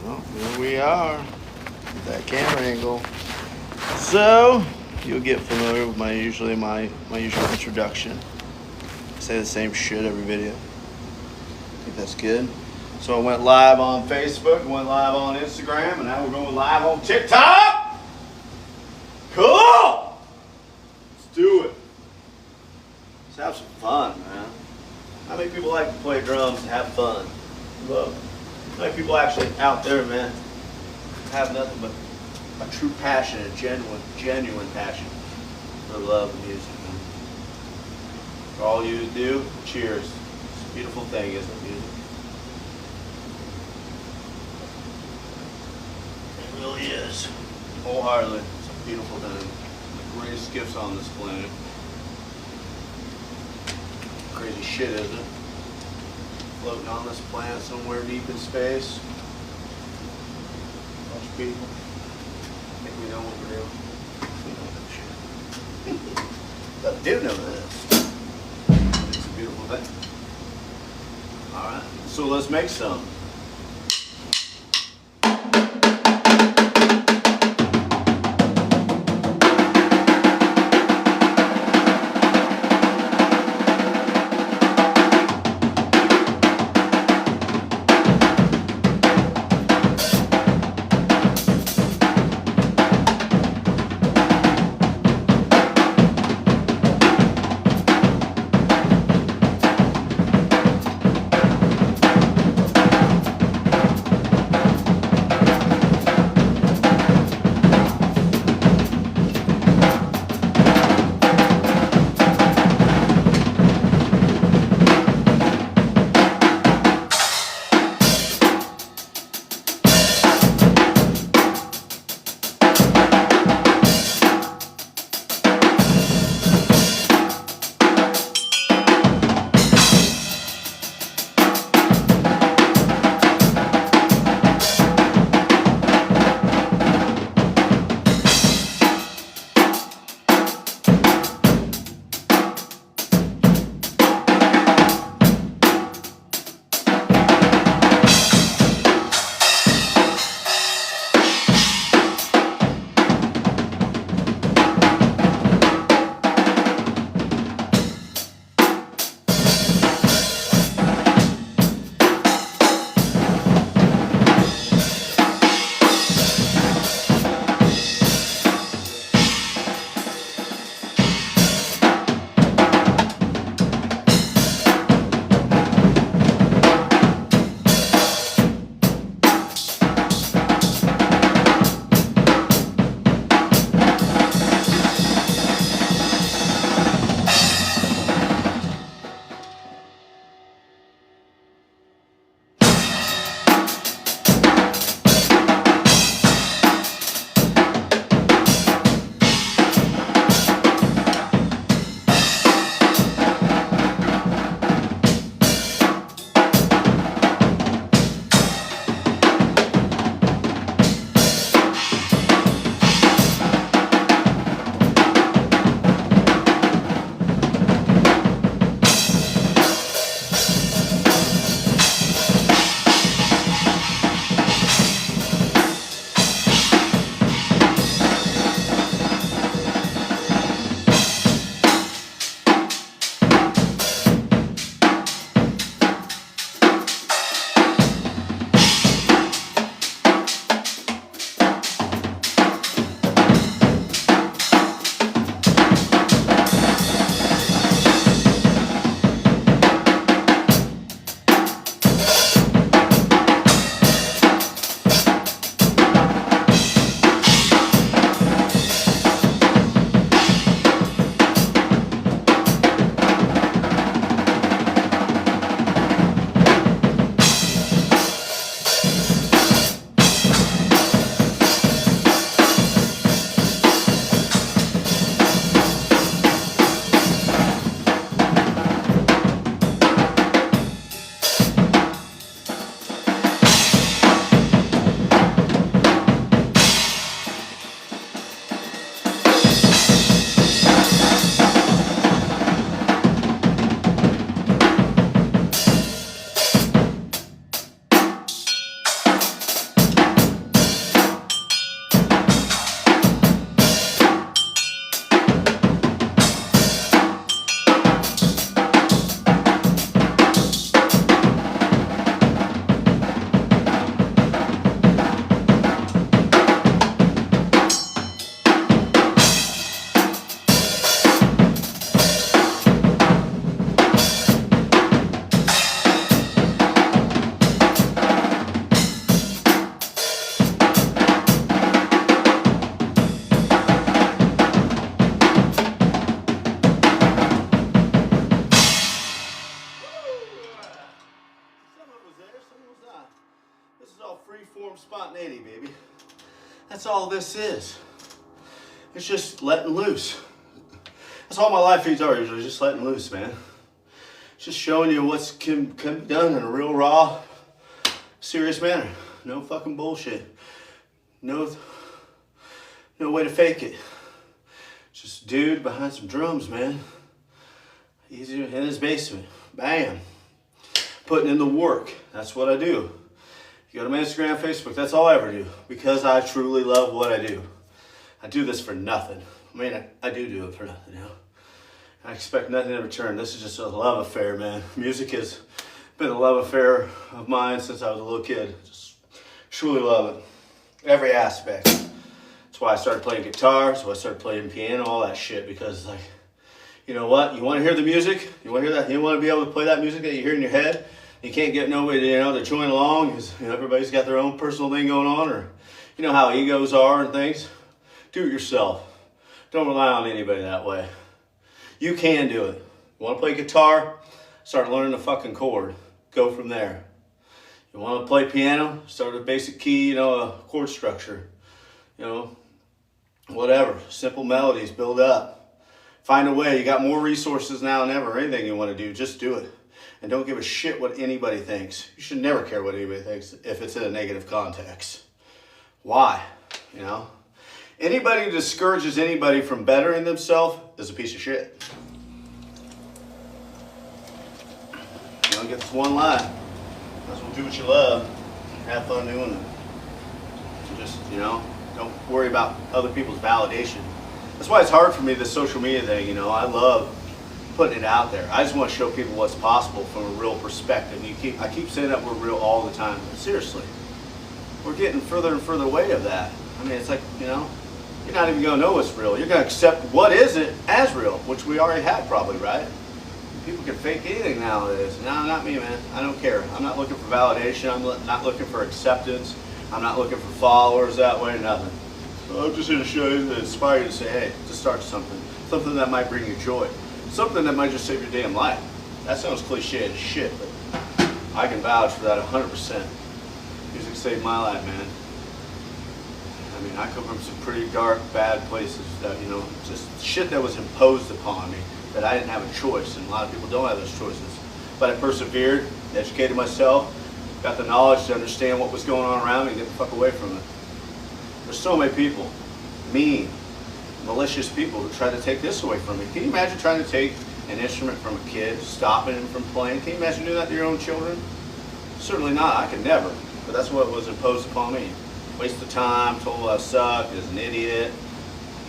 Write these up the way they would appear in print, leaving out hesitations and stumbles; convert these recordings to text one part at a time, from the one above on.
Well, here we are with that camera angle. So you'll get familiar with my usual introduction. I say the same shit every video. I think that's good. So I went live on Facebook, went live on Instagram, and now we're going live on TikTok. Cool. Let's do it. Let's have some fun, man. How many people like to play drums and have fun? Love. How many people actually out there, man, have nothing but a true passion, a genuine passion for love and music. For all you do, cheers. It's a beautiful thing, isn't it, music? It really is. Wholeheartedly, it's a beautiful thing. The greatest gifts on this planet. Crazy shit, isn't it? Floating on this planet somewhere deep in space. A bunch of people. I think we know what we're doing. We know that shit. But I do know this. It's a beautiful thing. Alright, so let's make some. unformed spontaneity, baby. That's all this is. It's just letting loose. That's all my life feeds are usually, just letting loose, man. Just showing you what's can be done in a real raw, serious manner. No fucking bullshit. No way to fake it. Just dude behind some drums, man. Easier in his basement. Bam. Putting in the work. That's what I do. You go to my Instagram, Facebook, that's all I ever do. Because I truly love what I do. I do this for nothing. I mean, I do it for nothing, you know. I expect nothing in return. This is just a love affair, man. Music has been a love affair of mine since I was a little kid. Just truly love it. Every aspect. That's why I started playing guitar. That's why I started playing piano, all that shit. Because, like, you know what? You want to hear the music? You want to hear that? You want to be able to play that music that you hear in your head? You can't get nobody, you know, to join along because, you know, everybody's got their own personal thing going on, or you know how egos are and things. Do it yourself. Don't rely on anybody that way. You can do it. You want to play guitar? Start learning the fucking chord. Go from there. You want to play piano? Start with a basic key, you know, a chord structure. You know, whatever. Simple melodies, build up. Find a way. You got more resources now than ever. Anything you want to do, just do it. And don't give a shit what anybody thinks. You should never care what anybody thinks if it's in a negative context. Why? You know? Anybody who discourages anybody from bettering themselves is a piece of shit. You don't get this one line. Might as well do what you love. Have fun doing it. Just, you know, don't worry about other people's validation. That's why it's hard for me, this social media thing, you know. I love putting it out there. I just want to show people what's possible from a real perspective. I keep saying that we're real all the time, but seriously, we're getting further and further away of that. I mean, it's like, you know, you're not even going to know what's real. You're going to accept what isn't as real, which we already had probably, right? People can fake anything nowadays. No, not me, man. I don't care. I'm not looking for validation. I'm not looking for acceptance. I'm not looking for followers that way, nothing. So I'm just here to show you, to inspire you to say, hey, to start something. Something that might bring you joy. Something that might just save your damn life. That sounds cliche as shit, but I can vouch for that 100%. Music saved my life, man. I mean, I come from some pretty dark, bad places that, you know, just shit that was imposed upon me that I didn't have a choice, and a lot of people don't have those choices. But I persevered, educated myself, got the knowledge to understand what was going on around me and get the fuck away from it. There's so many people, mean, malicious people who try to take this away from me. Can you imagine trying to take an instrument from a kid, stopping him from playing? Can you imagine doing that to your own children? Certainly not. I could never. But that's what was imposed upon me. Waste of time, told I sucked, as an idiot.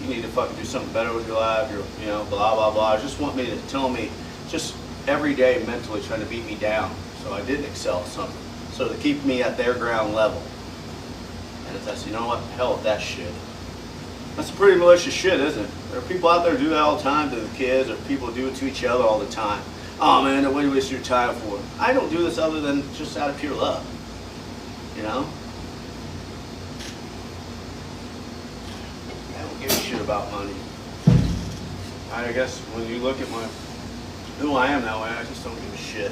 You need to fucking do something better with your life. You're, you know, blah, blah, blah. Just want me to tell me, just every day mentally trying to beat me down so I didn't excel at something. So to keep me at their ground level. And it's like, you know what? Hell with that shit. That's pretty malicious shit, isn't it? There are people out there who do that all the time to the kids, or people who do it to each other all the time. Oh man, what do you waste your time for? I don't do this other than just out of pure love. You know? I don't give a shit about money. I guess when you look at who I am that way, I just don't give a shit.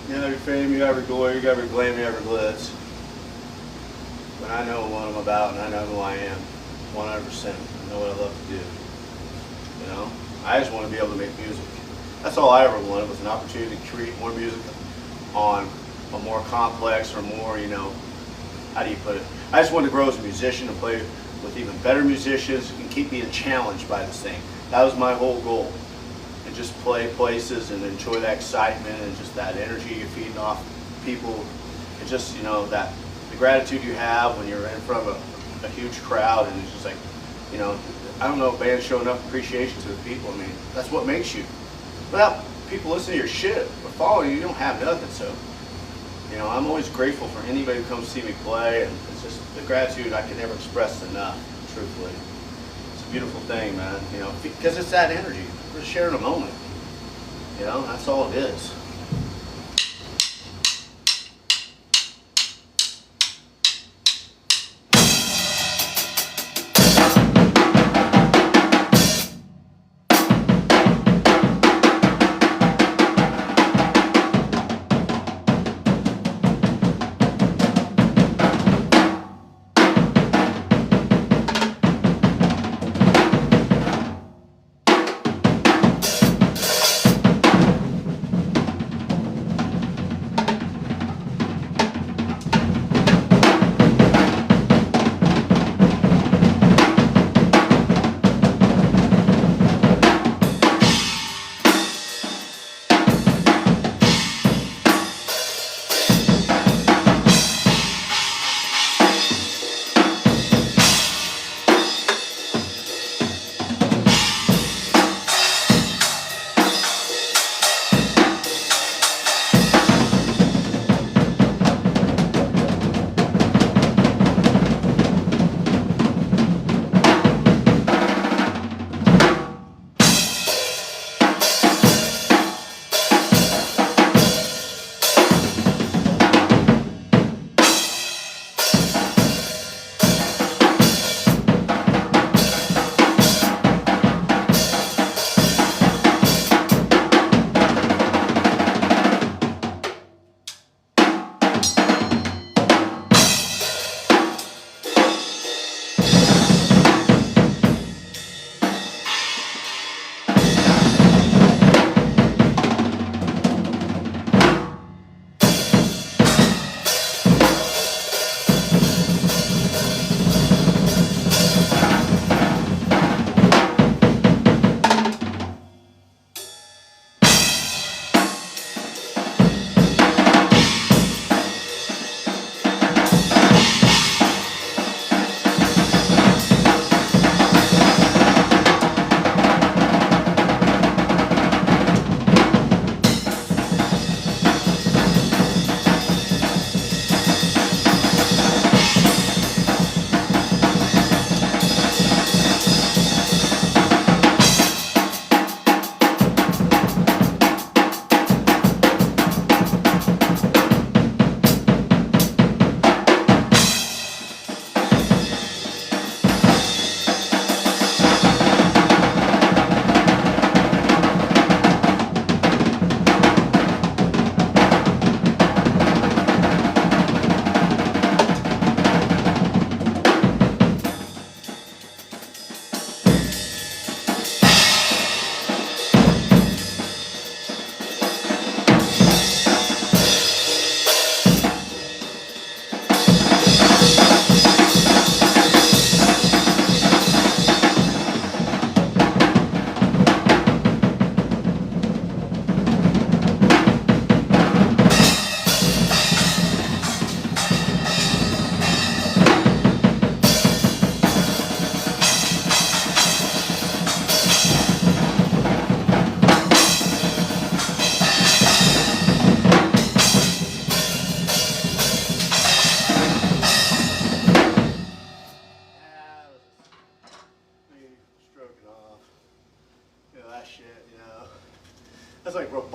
You have your fame, you have your glory, you have your glam, you have your glitz. But I know what I'm about and I know who I am. 100%. I know what I love to do. You know? I just want to be able to make music. That's all I ever wanted, was an opportunity to create more music on a more complex or more, you know, how do you put it? I just wanted to grow as a musician and play with even better musicians and keep being challenged by this thing. That was my whole goal. And just play places and enjoy that excitement and just that energy you're feeding off people. And just, you know, that the gratitude you have when you're in front of a huge crowd, and it's just like, you know, I don't know if bands show enough appreciation to the people. I mean, that's what makes you. Without people listening to your shit or following you, you don't have nothing. So, you know, I'm always grateful for anybody who comes see me play, and it's just the gratitude I can never express enough, truthfully. It's a beautiful thing, man, you know, because it's that energy. We're sharing a moment. You know, that's all it is.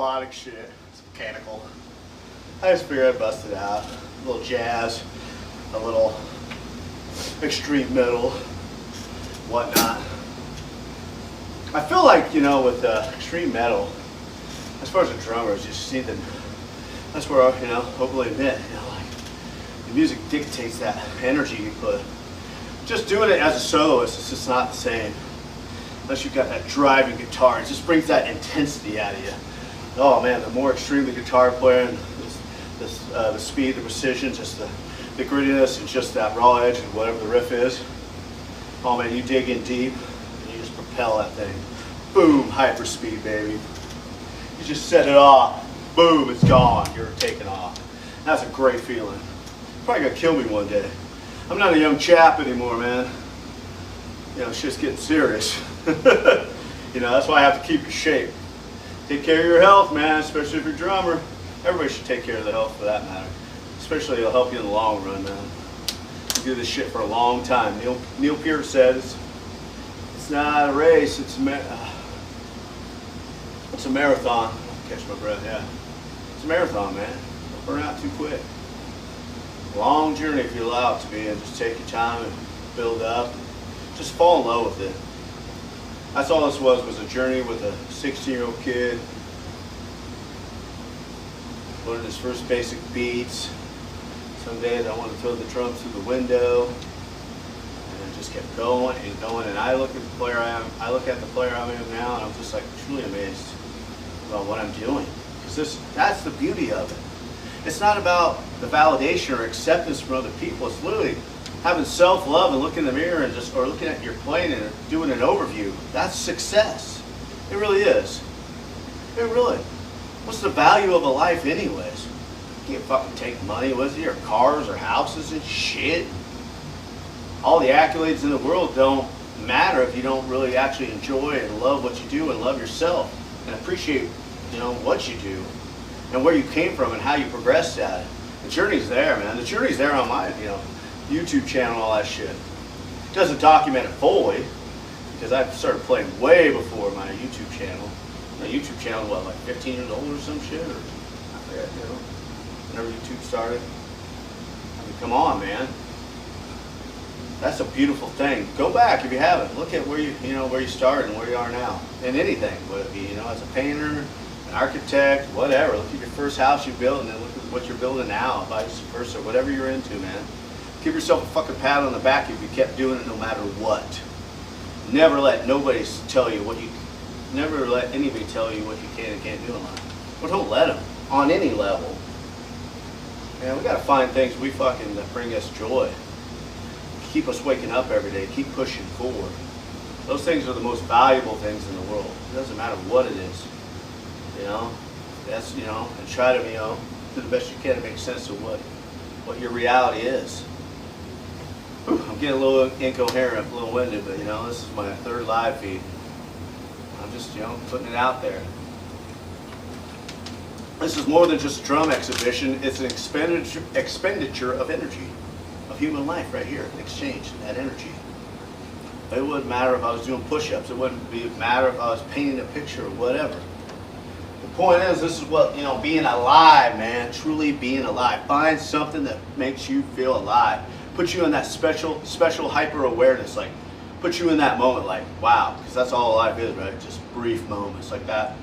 robotic shit. It's mechanical. I just figured I'd bust it out. A little jazz, a little extreme metal, whatnot. I feel like, you know, with extreme metal, as far as the drummers, you see that that's where, you know, hopefully admit, you know, like the music dictates that energy you put. Just doing it as a soloist, it's just not the same. Unless you've got that driving guitar, it just brings that intensity out of you. Oh man, the more extreme the guitar player and the speed, the precision, just the grittiness and just that raw edge and whatever the riff is. Oh man, you dig in deep and you just propel that thing. Boom, hyper speed, baby. You just set it off. Boom, it's gone. You're taking off. That's a great feeling. Probably gonna kill me one day. I'm not a young chap anymore, man. You know, shit's getting serious. You know, that's why I have to keep your shape. Take care of your health, man, especially if you're a drummer. Everybody should take care of their health for that matter. Especially it'll help you in the long run, man. You do this shit for a long time. Neil Peart says it's not a race, it's a marathon. Catch my breath, yeah. It's a marathon, man. Don't burn out too quick. Long journey if you allow it to be, and just take your time and build up. Just fall in love with it. That's all this was a journey with a 16-year-old kid. Learning his first basic beats. Some days I wanted to throw the drums through the window. And I just kept going and going. And I look at the player I am now, and I'm just like truly amazed about what I'm doing. Because that's the beauty of it. It's not about the validation or acceptance from other people. It's literally having self-love and looking in the mirror and or looking at your playing and doing an overview. That's success. It really is. It really. What's the value of a life anyways? You can't fucking take money with you or cars or houses and shit. All the accolades in the world don't matter if you don't really actually enjoy and love what you do and love yourself and appreciate, you know, what you do and where you came from and how you progressed at it. The journey's there, man. The journey's there on my, you know, YouTube channel and all that shit. It doesn't document it fully because I started playing way before my YouTube channel. My YouTube channel, what, like 15 years old or some shit? Or I forget, you know, whenever YouTube started. I mean, come on, man. That's a beautiful thing. Go back if you haven't. Look at where where you started and where you are now. In anything, whether it be, you know, as a painter, an architect, whatever. Look at your first house you built and then look at what you're building now, vice versa, whatever you're into, man. Give yourself a fucking pat on the back if you kept doing it no matter what. Never let nobody tell you what you, never let anybody tell you what you can and can't do in life. Well, don't let them, on any level. Man, we gotta find things that bring us joy. Keep us waking up every day, keep pushing forward. Those things are the most valuable things in the world. It doesn't matter what it is. You know? That's, you know, and try to, you know, do the best you can to make sense of what your reality is. I'm getting a little incoherent, a little winded, but you know, this is my third live feed. I'm just, you know, putting it out there. This is more than just a drum exhibition. It's an expenditure of energy, of human life right here, in exchange, that energy. It wouldn't matter if I was doing push-ups. It wouldn't matter if I was painting a picture or whatever. The point is, this is what, you know, being alive, man, truly being alive. Find something that makes you feel alive. Put you in that special hyper awareness, like put you in that moment, like wow, because that's all life is, right? Just brief moments, like that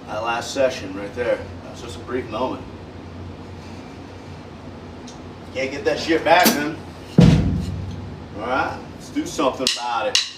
last session right there. That's just a brief moment. Can't get that shit back, man. All right, let's do something about it.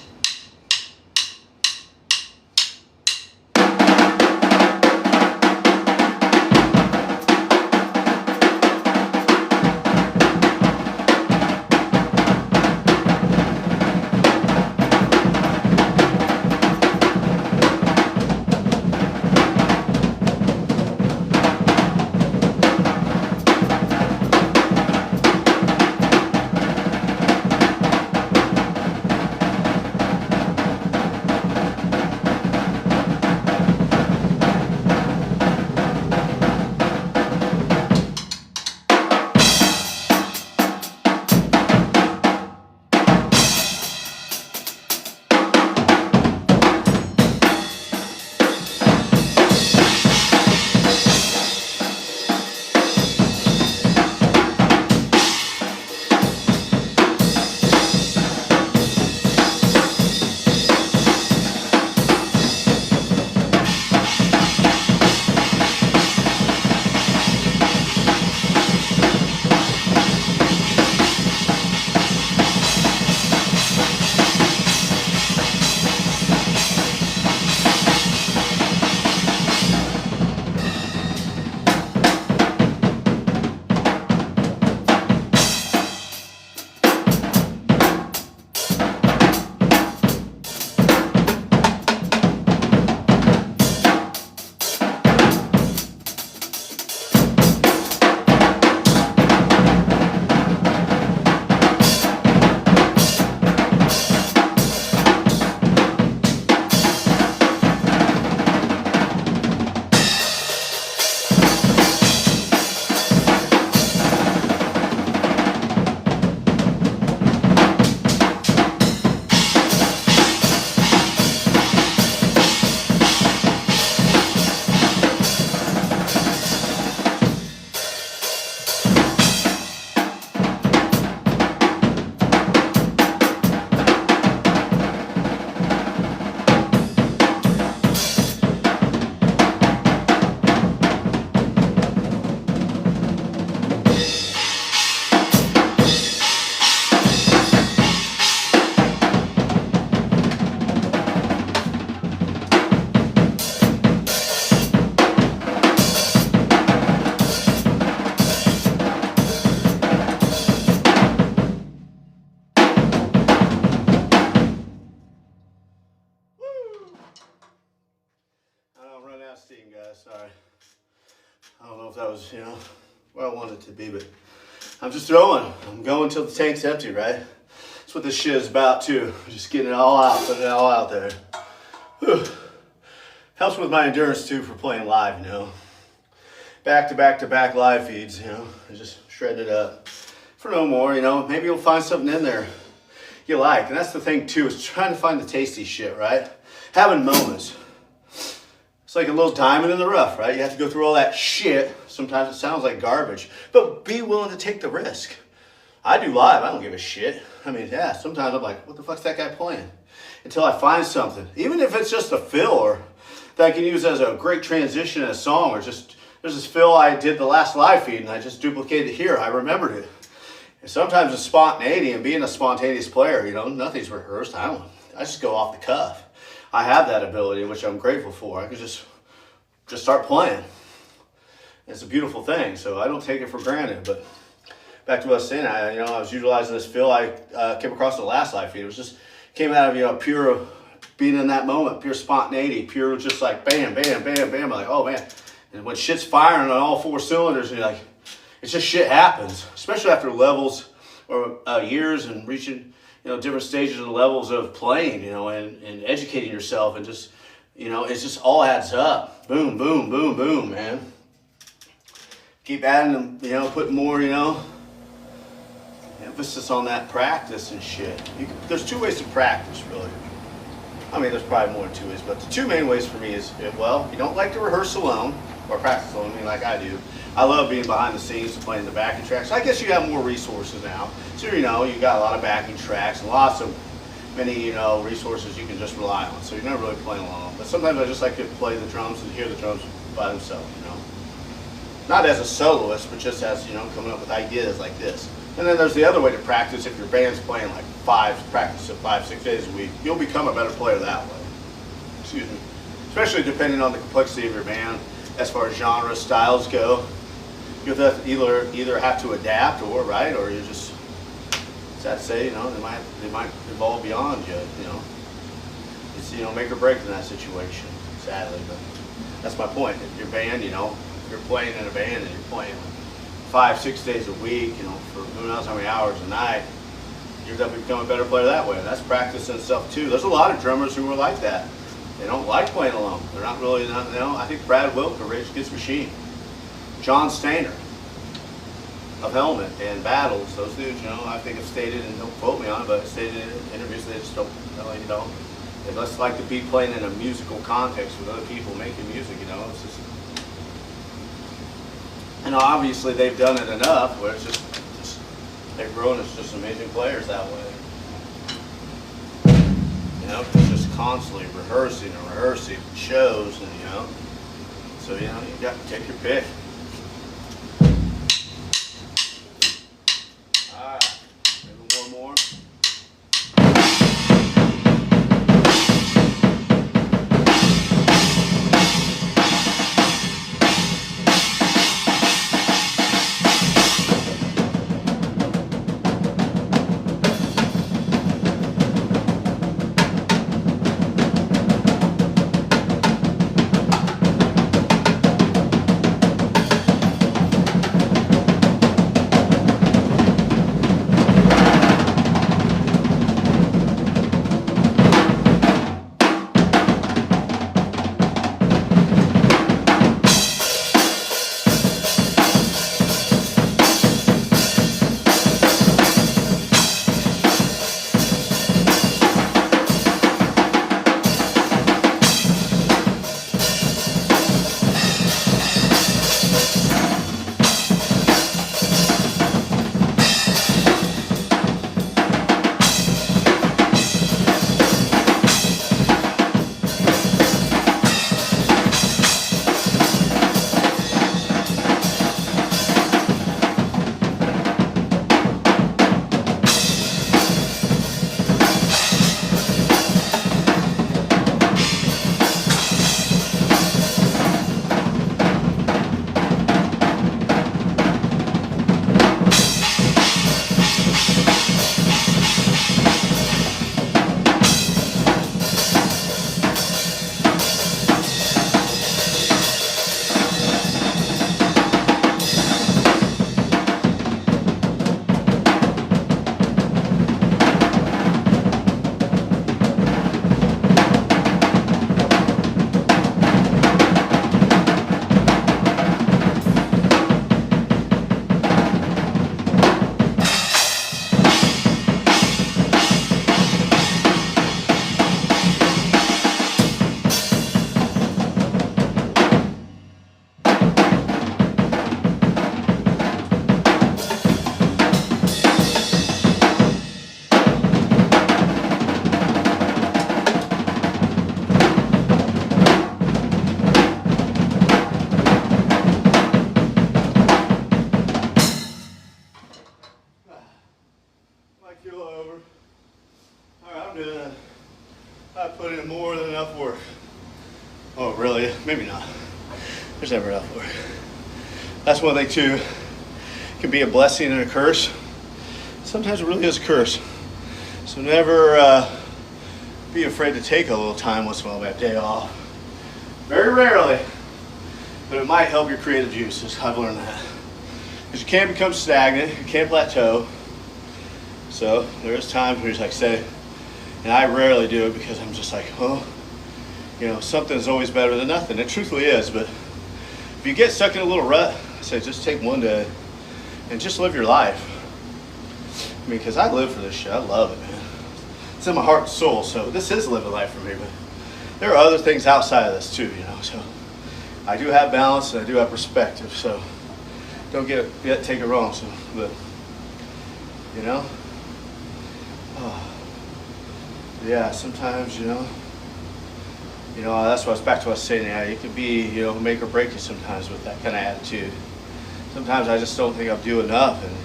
was, you know, where I wanted to be, but I'm just throwing. I'm going till the tank's empty, right? That's what this shit is about too. Just getting it all out, putting it all out there. Whew. Helps with my endurance too for playing live, you know. Back to back to back live feeds, you know. I just shred it up for no more, you know. Maybe you'll find something in there you like. And that's the thing too, is trying to find the tasty shit, right? Having moments. It's like a little diamond in the rough, right? You have to go through all that shit. Sometimes it sounds like garbage, but be willing to take the risk. I do live, I don't give a shit. I mean, yeah, sometimes I'm like, what the fuck's that guy playing? Until I find something. Even if it's just a fill or that I can use as a great transition in a song, or just, there's this fill I did the last live feed and I just duplicated it here. I remembered it. And sometimes it's spontaneity, and being a spontaneous player, you know, nothing's rehearsed. I just go off the cuff. I have that ability, which I'm grateful for. I can just start playing. It's a beautiful thing, so I don't take it for granted. But back to what I was saying, I was utilizing this feel I came across in the last live feed. It was just came out of, you know, pure being in that moment, pure spontaneity, pure just like bam, bam, bam, bam. I'm like, oh man. And when shit's firing on all four cylinders, you're like, it's just shit happens, especially after levels or years and reaching, you know, different stages of levels of playing, you know, and educating yourself, and just, you know, it's just all adds up. Boom, boom, boom, boom, man. Keep adding them, you know, put more, you know, emphasis on that practice and shit. There's two ways to practice, really. I mean, there's probably more than two ways, but the two main ways for me is, well, you don't like to rehearse alone or practice alone, I mean, like I do. I love being behind the scenes and playing the backing tracks. I guess you have more resources now. So, you know, you got a lot of backing tracks and many, you know, resources you can just rely on. So you're never really playing alone. But sometimes I just like to play the drums and hear the drums by themselves, you know. Not as a soloist, but just as, you know, coming up with ideas like this. And then there's the other way to practice. If your band's playing like 5, 6 days a week, you'll become a better player that way. Excuse me. Especially depending on the complexity of your band as far as genre styles go. You'll either have to adapt or, right, or you just, sad to say, you know, they might evolve beyond you, you know. It's, you know, make or break in that situation, sadly, but that's my point. If your band, you know, if you're playing in a band and you're playing 5, 6 days a week, you know, for who knows how many hours a night, you're going to become a better player that way. And that's practice and stuff too. There's a lot of drummers who are like that. They don't like playing alone. They're not really, you know, I think Brad Wilk of Rage Against the Machine, John Stainer of Helmet and Battles, those dudes, you know, I think have stated, and don't quote me on it, but have stated in interviews, they just don't, you know, they just like to be playing in a musical context with other people making music, you know. It's just, and obviously they've done it enough where it's just they've grown as just amazing players that way. You know, it's just constantly rehearsing shows, and you know, so you know, you got to take your pick. All right, maybe one more. putting in more than enough work. Oh, really? Maybe not. There's never enough work. That's one thing too. It can be a blessing and a curse. Sometimes it really is a curse. So never be afraid to take a little time once in a while, that day off. Very rarely, but it might help your creative juices. I've learned that. Because you can't become stagnant, you can't plateau. So there's times where you just say, and I rarely do it because I'm just like, oh, you know, something's always better than nothing. It truthfully is, but if you get stuck in a little rut, I say just take one day and just live your life. I mean, because I live for this shit. I love it, man. It's in my heart and soul, so this is living life for me, but there are other things outside of this too, you know, so I do have balance and I do have perspective, so don't take it wrong, so, but, you know, yeah, sometimes, you know, that's what's back to what I was saying, yeah, it could be, you know, make or break you sometimes with that kind of attitude. Sometimes I just don't think I do enough, and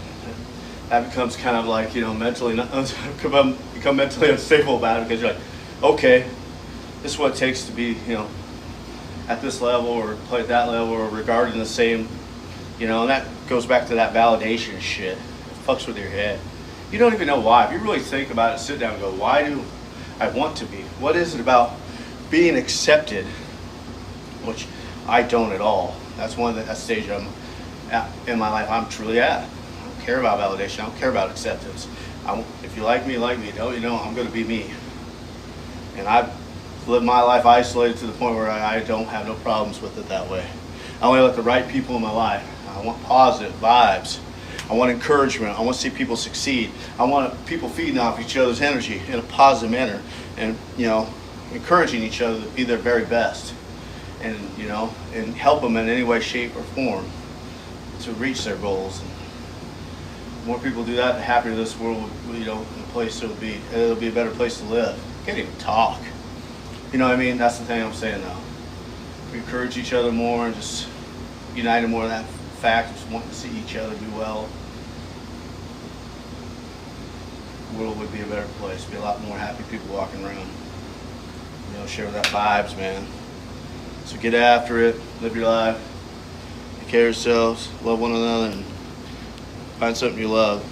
that becomes kind of like, you know, become mentally unstable about it, because you're like, okay, this is what it takes to be, you know, at this level or play at that level or regarded in the same, you know, and that goes back to that validation shit. It fucks with your head. You don't even know why. If you really think about it, sit down and go, why do I want to be? What is it about being accepted, which I don't at all. That's one of that stage I'm at in my life I'm truly at. I don't care about validation. I don't care about acceptance. If you like me, like me. Don't you know I'm going to be me. And I've lived my life isolated to the point where I don't have no problems with it that way. I only let the right people in my life. I want positive vibes. I want encouragement. I want to see people succeed. I want people feeding off each other's energy in a positive manner, and, you know, encouraging each other to be their very best, and, you know, and help them in any way, shape, or form to reach their goals. And the more people do that, the happier this world will, you know, the place it'll be. It'll be a better place to live. I can't even talk. You know what I mean? That's the thing I'm saying now. We encourage each other more and just unite more in that fact of just wanting to see each other do well. The world would be a better place. Be a lot more happy people walking around. You know, share that vibes, man. So get after it. Live your life. Take care of yourselves. Love one another. And find something you love.